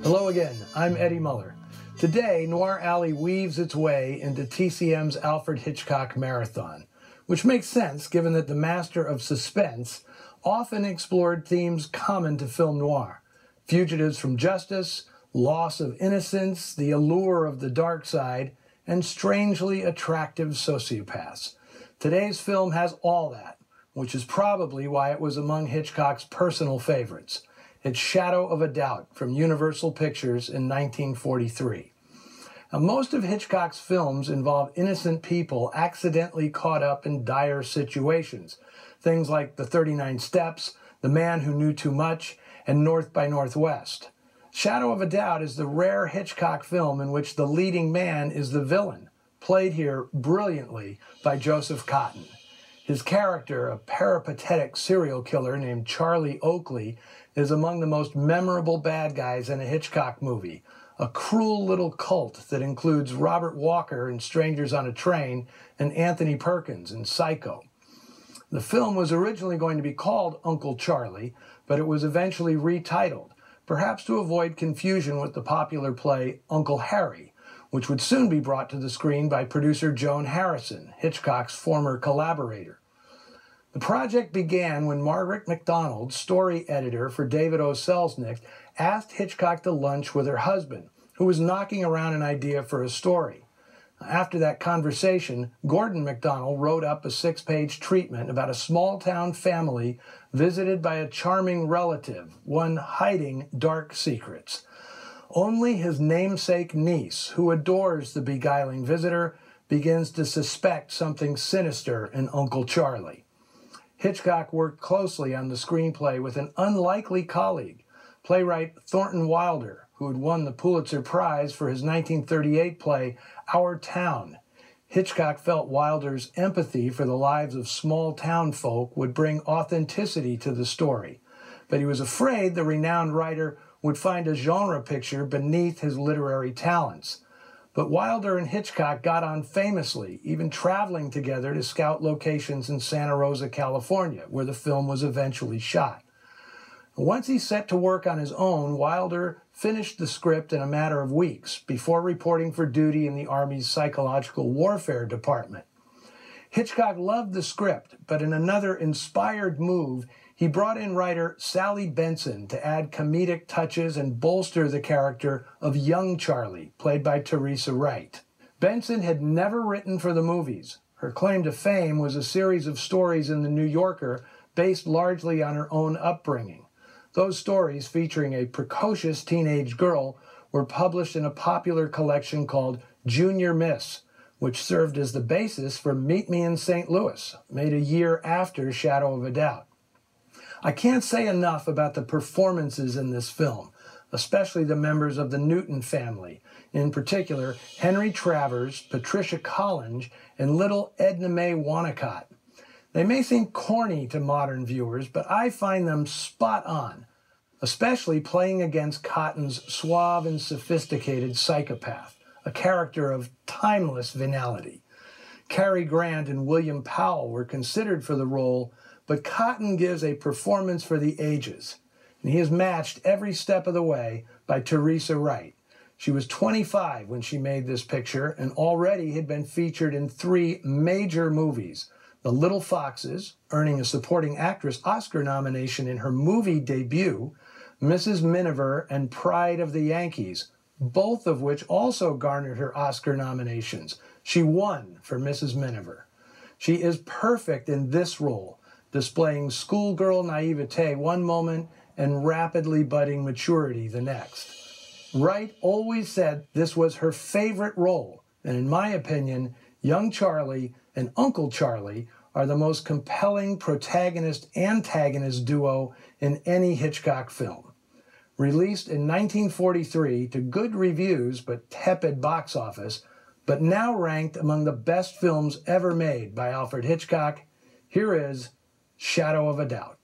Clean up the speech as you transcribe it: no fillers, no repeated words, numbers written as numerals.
Hello again, I'm Eddie Muller. Today, Noir Alley weaves its way into TCM's Alfred Hitchcock Marathon, which makes sense given that the master of suspense often explored themes common to film noir: fugitives from justice, loss of innocence, the allure of the dark side, and strangely attractive sociopaths. Today's film has all that, which is probably why it was among Hitchcock's personal favorites. It's Shadow of a Doubt from Universal Pictures in 1943. Now, most of Hitchcock's films involve innocent people accidentally caught up in dire situations. Things like The 39 Steps, The Man Who Knew Too Much, and North by Northwest. Shadow of a Doubt is the rare Hitchcock film in which the leading man is the villain, played here brilliantly by Joseph Cotten. His character, a peripatetic serial killer named Charlie Oakley, is among the most memorable bad guys in a Hitchcock movie, a cruel little cult that includes Robert Walker in Strangers on a Train and Anthony Perkins in Psycho. The film was originally going to be called Uncle Charlie, but it was eventually retitled, perhaps to avoid confusion with the popular play Uncle Harry, which would soon be brought to the screen by producer Joan Harrison, Hitchcock's former collaborator. The project began when Margaret MacDonald, story editor for David O. Selznick, asked Hitchcock to lunch with her husband, who was knocking around an idea for a story. After that conversation, Gordon MacDonald wrote up a 6-page treatment about a small-town family visited by a charming relative, one hiding dark secrets. Only his namesake niece, who adores the beguiling visitor, begins to suspect something sinister in Uncle Charlie. Hitchcock worked closely on the screenplay with an unlikely colleague, playwright Thornton Wilder, who had won the Pulitzer Prize for his 1938 play Our Town. Hitchcock felt Wilder's empathy for the lives of small-town folk would bring authenticity to the story, but he was afraid the renowned writer would find a genre picture beneath his literary talents. But Wilder and Hitchcock got on famously, even traveling together to scout locations in Santa Rosa, California, where the film was eventually shot. Once he set to work on his own, Wilder finished the script in a matter of weeks before reporting for duty in the Army's Psychological Warfare Department. Hitchcock loved the script, but in another inspired move, he brought in writer Sally Benson to add comedic touches and bolster the character of young Charlie, played by Teresa Wright. Benson had never written for the movies. Her claim to fame was a series of stories in The New Yorker based largely on her own upbringing. Those stories, featuring a precocious teenage girl, were published in a popular collection called Junior Miss, which served as the basis for Meet Me in St. Louis, made a year after Shadow of a Doubt. I can't say enough about the performances in this film, especially the members of the Newton family, in particular Henry Travers, Patricia Collinge, and little Edna Mae Wanacott. They may seem corny to modern viewers, but I find them spot on, especially playing against Cotton's suave and sophisticated psychopath, a character of timeless venality. Cary Grant and William Powell were considered for the role, but Cotten gives a performance for the ages, and he is matched every step of the way by Teresa Wright. She was 25 when she made this picture and already had been featured in 3 major movies: The Little Foxes, earning a supporting actress Oscar nomination in her movie debut, Mrs. Miniver, and Pride of the Yankees, both of which also garnered her Oscar nominations. She won for Mrs. Miniver. She is perfect in this role, displaying schoolgirl naivete one moment and rapidly budding maturity the next. Wright always said this was her favorite role, and in my opinion, young Charlie and Uncle Charlie are the most compelling protagonist-antagonist duo in any Hitchcock film. Released in 1943 to good reviews but tepid box office, but now ranked among the best films ever made by Alfred Hitchcock, here is Shadow of a Doubt.